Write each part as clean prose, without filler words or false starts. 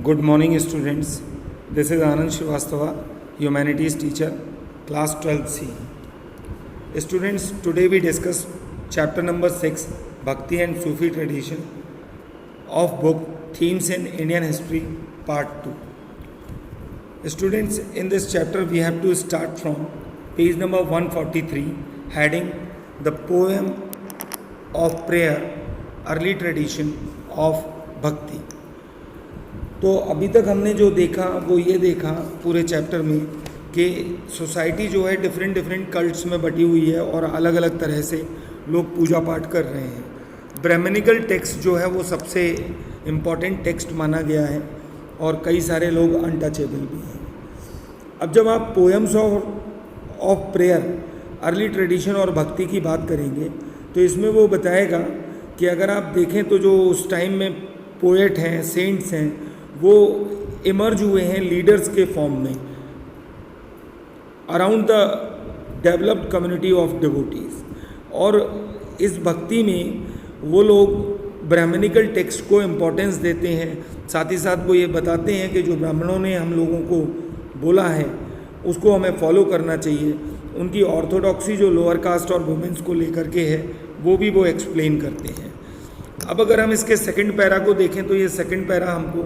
Good morning, students. This is Anand Srivastava, Humanities teacher, class 12C. Students, today we discuss chapter number 6, Bhakti and Sufi tradition of book Themes in Indian History, part 2. Students, in this chapter we have to start from page number 143, heading The Poem of Prayer, Early Tradition of Bhakti. तो अभी तक हमने जो देखा वो ये देखा पूरे चैप्टर में कि सोसाइटी जो है डिफरेंट कल्ट्स में बटी हुई है और अलग अलग तरह से लोग पूजा पाठ कर रहे हैं. ब्राह्मणिकल टेक्स्ट जो है वो सबसे इम्पॉर्टेंट टेक्स्ट माना गया है और कई सारे लोग अनटचेबल भी हैं. अब जब आप poems of prayer, early tradition और भक्ति की बात करेंगे तो इसमें वो बताएगा कि अगर आप देखें तो जो उस टाइम में पोएट हैं, सेंट्स हैं, वो इमर्ज हुए हैं लीडर्स के फॉर्म में around the developed community of devotees. और इस भक्ति में वो लोग ब्राह्मणिकल टेक्स्ट को इम्पोर्टेंस देते हैं. साथ ही साथ वो ये बताते हैं कि जो ब्राह्मणों ने हम लोगों को बोला है उसको हमें फॉलो करना चाहिए. उनकी ऑर्थोडॉक्सी जो लोअर कास्ट और वुमेंस को लेकर के है वो भी वो एक्सप्लेन करते हैं. अब अगर हम इसके सेकंड पैरा को देखें तो ये सेकंड पैरा हमको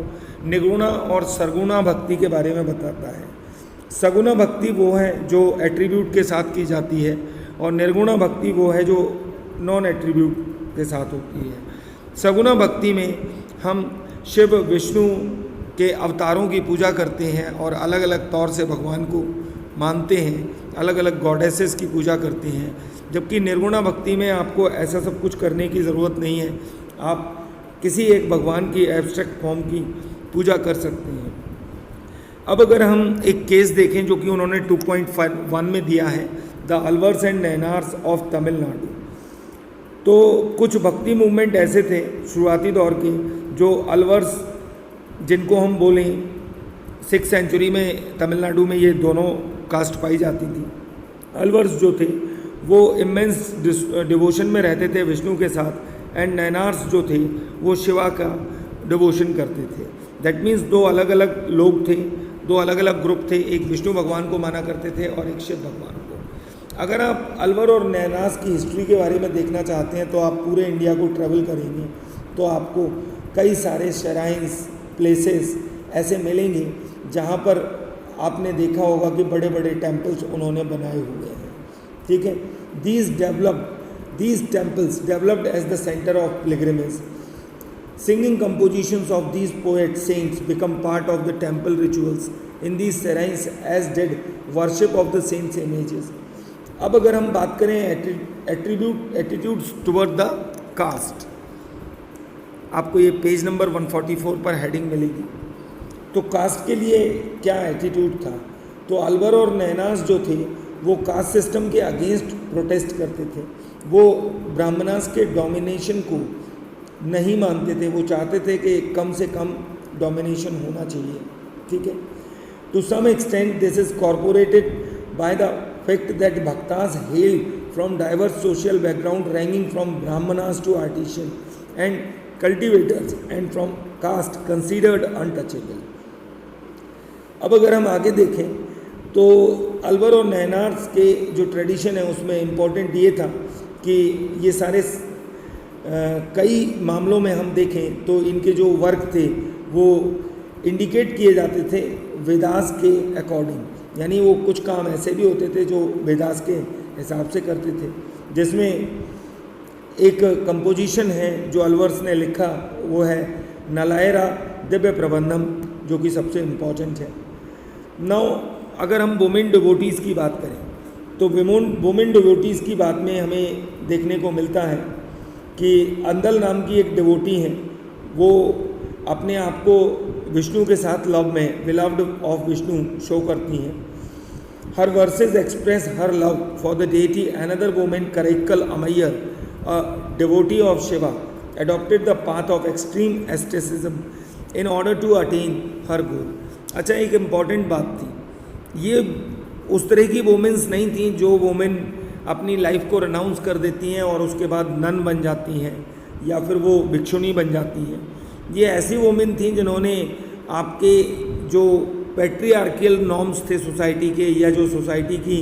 निगुणा और सरगुणा भक्ति के बारे में बताता है. सगुणा भक्ति वो है जो एट्रीब्यूट के साथ की जाती है और निर्गुणा भक्ति वो है जो नॉन एट्रीब्यूट के साथ होती है. सगुणा भक्ति में हम शिव विष्णु के अवतारों की पूजा करते हैं और अलग अलग तौर से भगवान को मानते हैं, अलग अलग गॉडेसेस की पूजा करते हैं. जबकि निर्गुणा भक्ति में आपको ऐसा सब कुछ करने की ज़रूरत नहीं है, आप किसी एक भगवान की एब्स्ट्रैक्ट फॉर्म की पूजा कर सकते हैं. अब अगर हम एक केस देखें जो कि उन्होंने 2.1 में दिया है, the Alvars and Nayanars of Tamil Nadu. तो कुछ भक्ति मूवमेंट ऐसे थे शुरुआती दौर के जो अलवर्स, जिनको हम बोलें 6th सेंचुरी में तमिलनाडु में ये दोनों कास्ट पाई जाती थी. अलवर्स जो थे वो इमेंस डिवोशन में रहते थे विष्णु के साथ, एंड नैनार्स जो थे वो शिवा का डिवोशन करते थे. दैट मीन्स दो अलग अलग लोग थे, दो अलग अलग ग्रुप थे. एक विष्णु भगवान को माना करते थे और एक शिव भगवान को. अगर आप अलवर और नैनार्स की हिस्ट्री के बारे में देखना चाहते हैं तो आप पूरे इंडिया को ट्रैवल करेंगे तो आपको कई सारे श्राइन्स, प्लेसेस ऐसे मिलेंगे जहाँ पर आपने देखा होगा कि बड़े बड़े टेम्पल्स उन्होंने बनाए हुए हैं. ठीक है. These temples developed as the center of pilgrimage. Singing compositions of these poet saints become part of the temple rituals in these shrines, as did worship of the saints' images. अब अगर हम बात करें एटीट्यूड्स टुवर्ड द कास्ट, आपको ये page number 144 पर heading मिलेगी. तो कास्ट के लिए क्या एटीट्यूड था, तो अलवर और नैनास जो थे वो कास्ट सिस्टम के अगेंस्ट प्रोटेस्ट करते थे. वो ब्राह्मणास के डोमिनेशन को नहीं मानते थे. वो चाहते थे कि कम से कम डोमिनेशन होना चाहिए. ठीक है. To some extent this is corporated by the fact that bhaktas hail from diverse social background ranging from brahmanas to artisan and cultivators and from caste considered untouchable. अब अगर हम आगे देखें तो अलवर और नैनार्स के जो ट्रेडिशन है उसमें इम्पोर्टेंट ये था कि ये सारे कई मामलों में हम देखें तो इनके जो वर्क थे वो इंडिकेट किए जाते थे वेदास के अकॉर्डिंग. यानी वो कुछ काम ऐसे भी होते थे जो वेदास के हिसाब से करते थे. जिसमें एक कंपोजिशन है जो अलवर्स ने लिखा, वो है नलायरा दिव्य प्रबंधम, जो कि सबसे इम्पोर्टेंट है. नाउ अगर हम वुमेन डिवोटीज़ की बात करें तो वुमेन डिवोटीज़ की बात में हमें देखने को मिलता है कि अंदल नाम की एक डिवोटी हैं, वो अपने आप को विष्णु के साथ लव में, बिलव्ड ऑफ विष्णु शो करती हैं. Her verses express her love for the deity. Another women Karaikal Ammaiyar, a devotee of Shiva, adopted the path of extreme asceticism in order to attain her goal. अच्छा, एक इम्पॉर्टेंट बात थी, ये उस तरह की वोमेंस नहीं थी जो वोमेन अपनी लाइफ को रनाउंस कर देती हैं और उसके बाद नन बन जाती हैं या फिर वो भिक्षुणी बन जाती हैं. ये ऐसी वोमेन थी जिन्होंने आपके जो पैट्रियार्कियल नॉर्म्स थे सोसाइटी के, या जो सोसाइटी की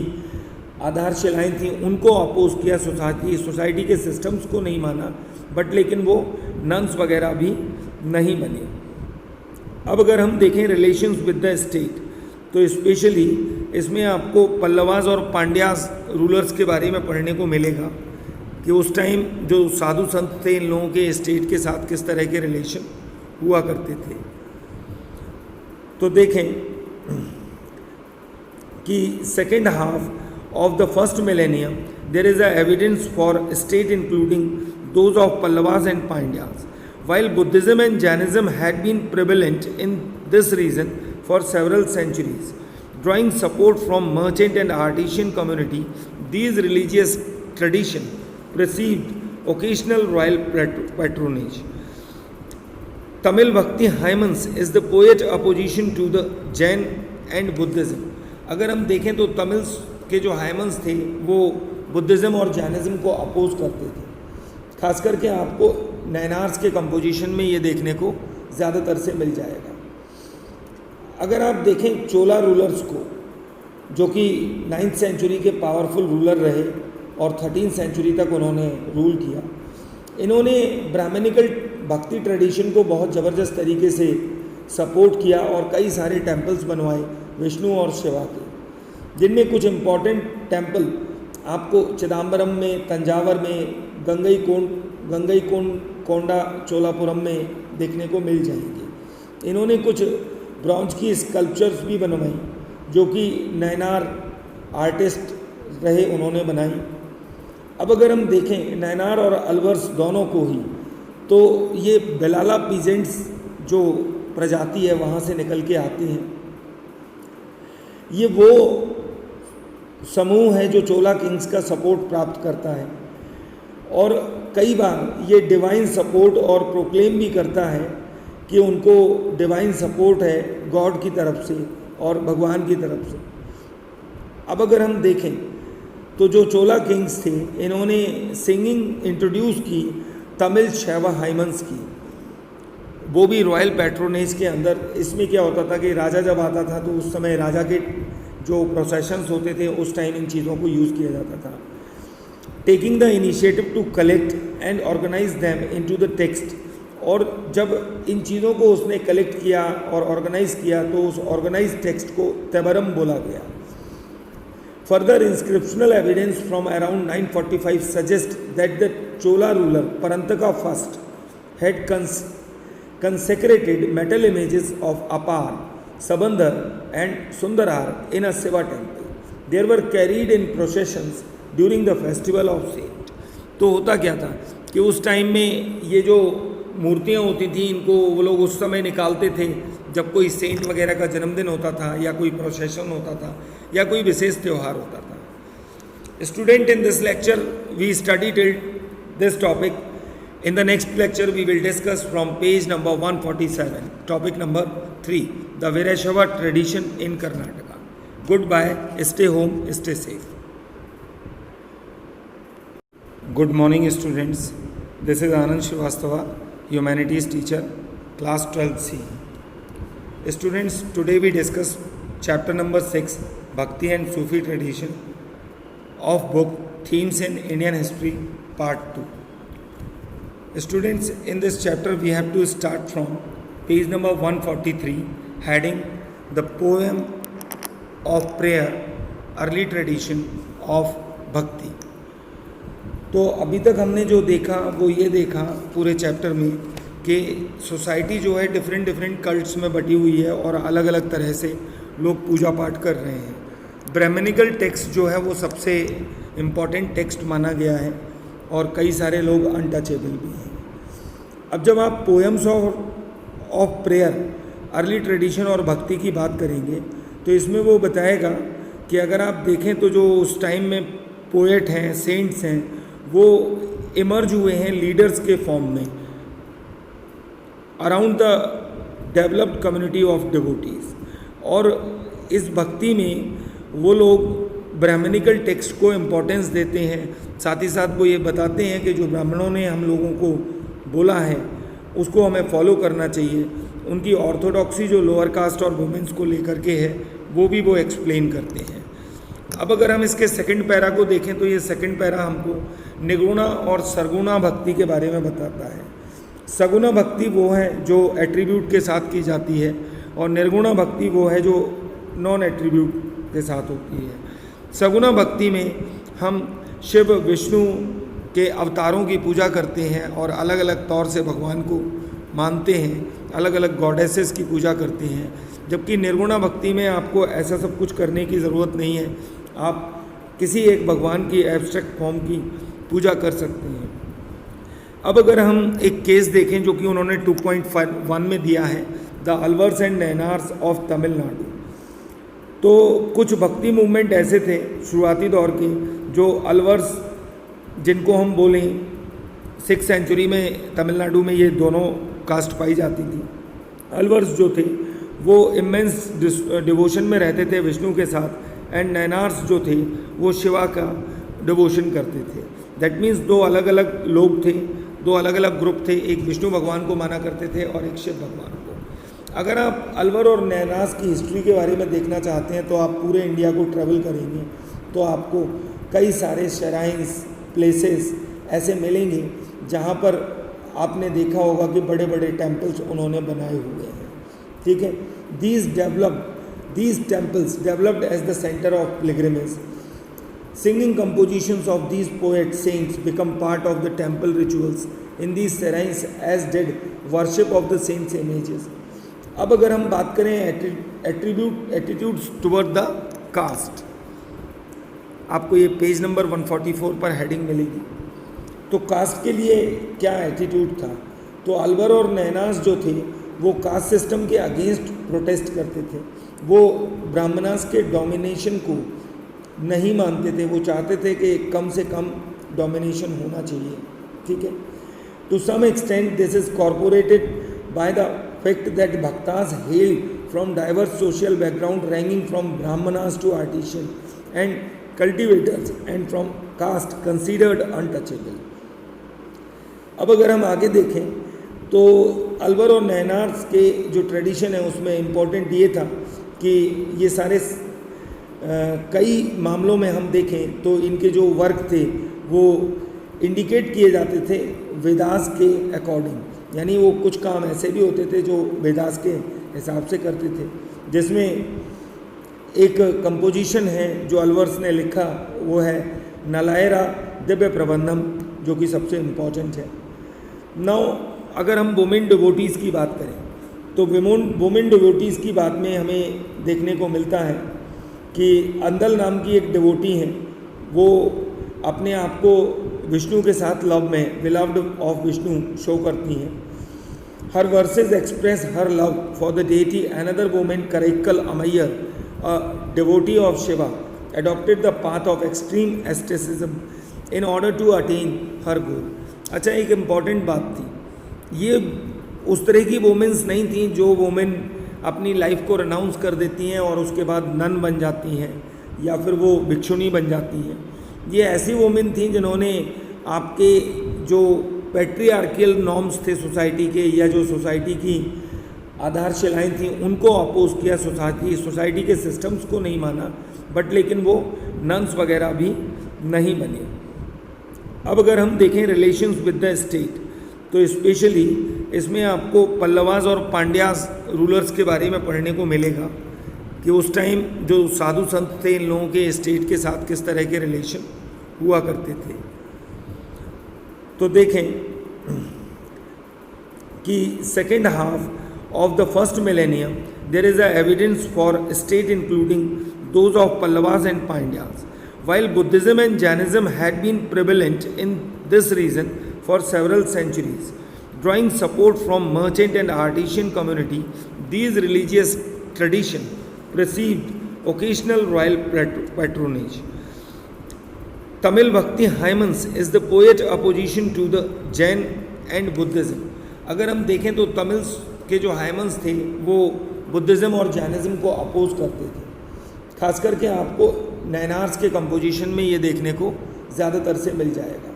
आधारशिलाएँ थी, उनको अपोज किया। सोसाइटी के सिस्टम्स को नहीं माना, बट लेकिन वो नन्स वगैरह भी नहीं बने। अब अगर हम देखें रिलेशंस विद द स्टेट, तो स्पेशली इसमें आपको पल्लवास और पांड्यास रूलर्स के बारे में पढ़ने को मिलेगा कि उस टाइम जो साधु संत थे, इन लोगों के स्टेट के साथ किस तरह के रिलेशन हुआ करते थे। तो देखें कि second half of the first millennium, there is a evidence for state including those of Pallavas and Pandyas. While Buddhism and Jainism had been prevalent in this region for several centuries, drawing support from merchant and artisan community, these religious traditions received occasional royal patronage. Tamil Bhakti Hymens is the poet opposition to the Jain and Buddhism. अगर हम देखें तो तमिल के जो हाइमन्स थे वो Buddhism और Jainism को अपोज करते थे। खास करके आपको नैनार्स के कंपोजिशन में ये देखने को ज़्यादातर से मिल जाएगा। अगर आप देखें चोला रूलर्स को, जो कि 9th सेंचुरी के पावरफुल रूलर रहे और 13th सेंचुरी तक उन्होंने रूल किया, इन्होंने ब्राह्मणिकल भक्ति ट्रेडिशन को बहुत ज़बरदस्त तरीके से सपोर्ट किया और कई सारे टेम्पल्स बनवाए विष्णु और शिवा के, जिनमें कुछ इम्पॉर्टेंट टेम्पल आपको चिदम्बरम में, तंजावर में, गंगईकोंडा चोलापुरम में देखने को मिल जाएंगे। इन्होंने कुछ ब्रॉन्ज की स्कल्पचर्स भी बनवाई, जो कि नैनार आर्टिस्ट रहे उन्होंने बनाई। अब अगर हम देखें नैनार और अलवर्स दोनों को ही, तो ये बेलाला पीजेंट्स जो प्रजाति है वहाँ से निकल के आती हैं। ये वो समूह है जो चोला किंग्स का सपोर्ट प्राप्त करता है और कई बार ये डिवाइन सपोर्ट और प्रोक्लेम भी करता है कि उनको डिवाइन सपोर्ट है गॉड की तरफ से और भगवान की तरफ से। अब अगर हम देखें तो जो चोला किंग्स थे, इन्होंने सिंगिंग इंट्रोड्यूस की तमिल शैव हाइमन्स की, वो भी रॉयल पैट्रोनेज के अंदर। इसमें क्या होता था कि राजा जब आता था तो उस समय राजा के जो प्रोसेशंस होते थे उस टाइम इन चीज़ों को यूज़ किया जाता था। Taking the initiative to collect and organise them into the text, और जब इन चीज़ों को उसने कलेक्ट किया और ऑर्गेनाइज किया तो उस ऑर्गेनाइज टेक्स्ट को तेबरम बोला गया। Further inscriptional evidence from around 945 suggest that the Chola ruler Parantaka first had consecrated metal images of Apar, Sabandhar and Sundarar in a Shiva temple. They were carried in processions during the festival of Saint. तो होता क्या था कि उस time में ये जो मूर्तियाँ होती थी, इनको वो लोग उस समय निकालते थे जब कोई सेंट वगैरह का जन्मदिन होता था या कोई प्रोसेशन होता था या कोई विशेष त्यौहार होता था। Student, in this lecture we study till this topic. In the next lecture, we will discuss from page number 147, topic number 3, the Virashava tradition in Karnataka. Goodbye, stay home, stay safe. Good morning, students. This is Anand Srivastava, humanities teacher, class 12C. Students, today we discuss chapter number 6, Bhakti and Sufi tradition of book Themes in Indian History, part 2. Students, in this chapter we have to start from page number 143, heading the poem of prayer, early tradition of bhakti. तो अभी तक हमने जो देखा वो ये देखा पूरे चैप्टर में कि सोसाइटी जो है डिफरेंट कल्ट्स में बटी हुई है और अलग अलग तरह से लोग पूजा पाठ कर रहे हैं। ब्राह्मणिकल टेक्स्ट जो है वो सबसे इम्पॉर्टेंट टेक्स्ट माना गया है और कई सारे लोग अनटचेबल भी हैं। अब जब आप poems of prayer, early tradition और भक्ति की बात करेंगे तो इसमें वो बताएगा कि अगर आप देखें तो जो उस टाइम में पोएट हैं, सेंट्स हैं, वो इमर्ज हुए हैं लीडर्स के फॉर्म में around the developed community of devotees. और इस भक्ति में वो लोग ब्राह्मणिकल टेक्स्ट को इम्पोर्टेंस देते हैं, साथ ही साथ वो ये बताते हैं कि जो ब्राह्मणों ने हम लोगों को बोला है उसको हमें फॉलो करना चाहिए। उनकी ऑर्थोडॉक्सी जो लोअर कास्ट और वुमेन्स को लेकर के है वो भी वो एक्सप्लेन करते हैं। अब अगर हम इसके सेकंड पैरा को देखें तो ये सेकंड पैरा हमको निगुणा और सरगुणा भक्ति के बारे में बताता है। सगुणा भक्ति वो है जो एट्रीब्यूट के साथ की जाती है और निर्गुणा भक्ति वो है जो नॉन एट्रीब्यूट के साथ होती है। सगुणा भक्ति में हम शिव विष्णु के अवतारों की पूजा करते हैं और अलग अलग तौर से भगवान को मानते हैं, अलग अलग गॉडेसेस की पूजा करते हैं। जबकि निर्गुणा भक्ति में आपको ऐसा सब कुछ करने की ज़रूरत नहीं है, आप किसी एक भगवान की एब्स्ट्रैक्ट फॉर्म की पूजा कर सकते हैं। अब अगर हम एक केस देखें जो कि उन्होंने 2.1 में दिया है, the Alvars and Nayanars of Tamil Nadu. तो कुछ भक्ति मूवमेंट ऐसे थे शुरुआती दौर के जो अलवर्स, जिनको हम बोलें 6th सेंचुरी में तमिलनाडु में ये दोनों कास्ट पाई जाती थी। अलवर्स जो थे वो इमेंस डिवोशन में रहते थे विष्णु के साथ, एंड नैनार्स जो थे वो शिवा का डिवोशन करते थे। दैट मीन्स दो अलग अलग लोग थे, दो अलग अलग ग्रुप थे, एक विष्णु भगवान को माना करते थे और एक शिव भगवान को। अगर आप अलवर और नैनार्स की हिस्ट्री के बारे में देखना चाहते हैं तो आप पूरे इंडिया को ट्रैवल करेंगे तो आपको कई सारे श्राइन्स, प्लेसेस ऐसे मिलेंगे जहाँ पर आपने देखा होगा कि बड़े बड़े टेम्पल्स उन्होंने बनाए हुए हैं। ठीक है, these temples developed as the center of pilgrimage. Singing compositions of these poet saints become part of the temple rituals in these shrines, as did worship of the saints' images. अब अगर हम बात करें एटीट्यूड्स टुवर्ड द कास्ट, आपको ये page number 144 पर heading मिलेगी। तो कास्ट के लिए क्या एटीट्यूड था, तो अलवर और नैनास जो थे वो कास्ट सिस्टम के अगेंस्ट प्रोटेस्ट करते थे। वो ब्राह्मणास के डोमिनेशन को नहीं मानते थे, वो चाहते थे कि कम से कम डोमिनेशन होना चाहिए। ठीक है, to some extent this is corporated by the fact that bhaktas hail from diverse social background ranging from brahmanas to artisan and cultivators and from caste considered untouchable. अब अगर हम आगे देखें तो अलवर और नैनार्स के जो ट्रेडिशन है उसमें इम्पोर्टेंट ये था कि ये सारे कई मामलों में हम देखें तो इनके जो वर्क थे वो इंडिकेट किए जाते थे वेदास के अकॉर्डिंग, यानी वो कुछ काम ऐसे भी होते थे जो वेदास के हिसाब से करते थे। जिसमें एक कंपोजिशन है जो अलवर्स ने लिखा, वो है नलायरा दिव्य प्रबंधम, जो कि सबसे इम्पोर्टेंट है। नाउ अगर हम वुमेन डिवोटीज़ की बात करें तो वुमेन डिवोटीज़ की बात में हमें देखने को मिलता है कि अंदल नाम की एक डिवोटी हैं, वो अपने आप को विष्णु के साथ लव में, बिलव्ड ऑफ विष्णु शो करती हैं। Her verses express her love for the deity. Another women Karaikal Ammaiyar, a devotee of Shiva, adopted the path of extreme asceticism in order to attain her goal। अच्छा, एक इम्पॉर्टेंट बात थी, ये उस तरह की वोमेंस नहीं थी जो वोमेन अपनी लाइफ को रनाउंस कर देती हैं और उसके बाद नन बन जाती हैं या फिर वो भिक्षुणी बन जाती हैं। ये ऐसी वोमेन थी जिन्होंने आपके जो पैट्रियार्कियल नॉर्म्स थे सोसाइटी के, या जो सोसाइटी की आधारशिलाएँ थीं, उनको अपोज किया। सोसाइटी के सिस्टम्स को नहीं माना, बट लेकिन वो नन्स वगैरह भी नहीं बने। अब अगर हम देखें रिलेशंस विद द स्टेट तो स्पेशली इसमें आपको पल्लवास और पांड्यास रूलर्स के बारे में पढ़ने को मिलेगा कि उस टाइम जो साधु संत थे इन लोगों के स्टेट के साथ किस तरह के रिलेशन हुआ करते थे। तो देखें कि second half of the first millennium there is a evidence for state including those of Pallavas and Pandyas, while Buddhism and Jainism had been prevalent in this region for several centuries, drawing support from merchant and artisan community. These religious traditions received occasional royal patronage. Tamil Bhakti Hymens is the poet opposition to the Jain and Buddhism। अगर हम देखें तो तमिल के जो हाइमन्स थे वो Buddhism और Jainism को अपोज करते थे। खास करके आपको नैनार्स के कंपोजिशन में ये देखने को ज़्यादातर से मिल जाएगा।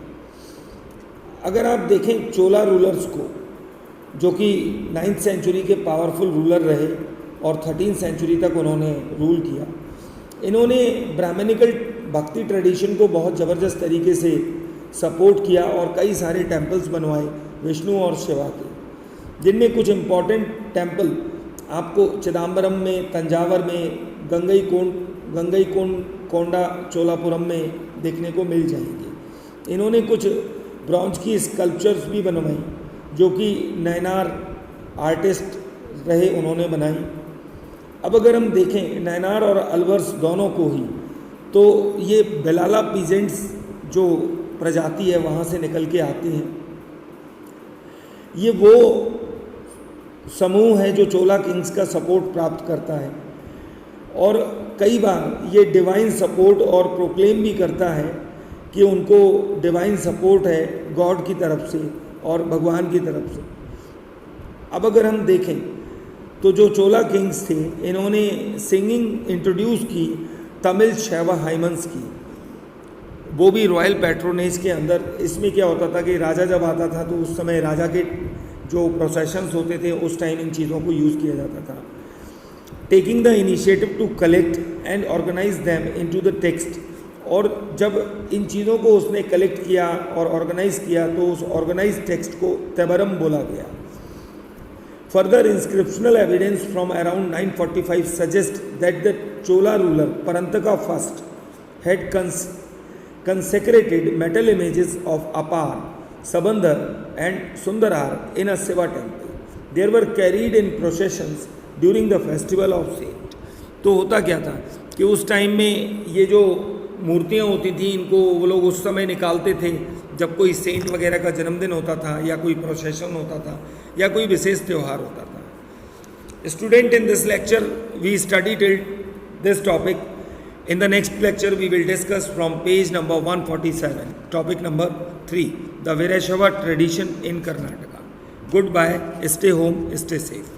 अगर आप देखें चोला रूलर्स को जो कि 9th सेंचुरी के पावरफुल रूलर रहे और 13th सेंचुरी तक उन्होंने रूल किया। इन्होंने ब्राह्मणिकल भक्ति ट्रेडिशन को बहुत ज़बरदस्त तरीके से सपोर्ट किया और कई सारे टेम्पल्स बनवाए विष्णु और शिवा के, जिनमें कुछ इम्पॉर्टेंट टेम्पल आपको चिदम्बरम में, तंजावर में, गंगईकोंडा चोलापुरम में देखने को मिल जाएंगे। इन्होंने कुछ ब्रॉन्ज की स्कल्पचर्स भी बनवाई जो कि नैनार आर्टिस्ट रहे, उन्होंने बनाई। अब अगर हम देखें नैनार और अलवर्स दोनों को ही, तो ये बेलाला पीजेंट्स जो प्रजाति है वहाँ से निकल के आती हैं। ये वो समूह है जो चोला किंग्स का सपोर्ट प्राप्त करता है और कई बार ये डिवाइन सपोर्ट और प्रोक्लेम भी करता है कि उनको डिवाइन सपोर्ट है गॉड की तरफ से और भगवान की तरफ से। अब अगर हम देखें तो जो चोला किंग्स थे, इन्होंने सिंगिंग इंट्रोड्यूस की तमिल शैव हाइमन्स की, वो भी रॉयल पैट्रोनेज के अंदर। इसमें क्या होता था कि राजा जब आता था तो उस समय राजा के जो प्रोसेशंस होते थे उस टाइम इन चीज़ों को यूज़ किया जाता था। Taking the initiative to collect and organise them into the text, और जब इन चीज़ों को उसने कलेक्ट किया और ऑर्गेनाइज किया तो उस ऑर्गेनाइज टेक्स्ट को तेबरम बोला गया। Further inscriptional evidence from around 945 suggest that the Chola ruler Parantaka first had consecrated metal images of Apar, Sabandhar and Sundarar in a Shiva temple. They were carried in processions during the festival of Saint. तो होता क्या था कि उस time में ये जो मूर्तियाँ होती थी, इनको वो लोग उस समय निकालते थे जब कोई सेंट वगैरह का जन्मदिन होता था या कोई प्रोसेशन होता था या कोई विशेष त्यौहार होता था। Student, in this lecture we study till this topic. In the next lecture, we will discuss from page number 147, topic number 3, the Vireshava tradition in Karnataka. Goodbye, stay home, stay safe.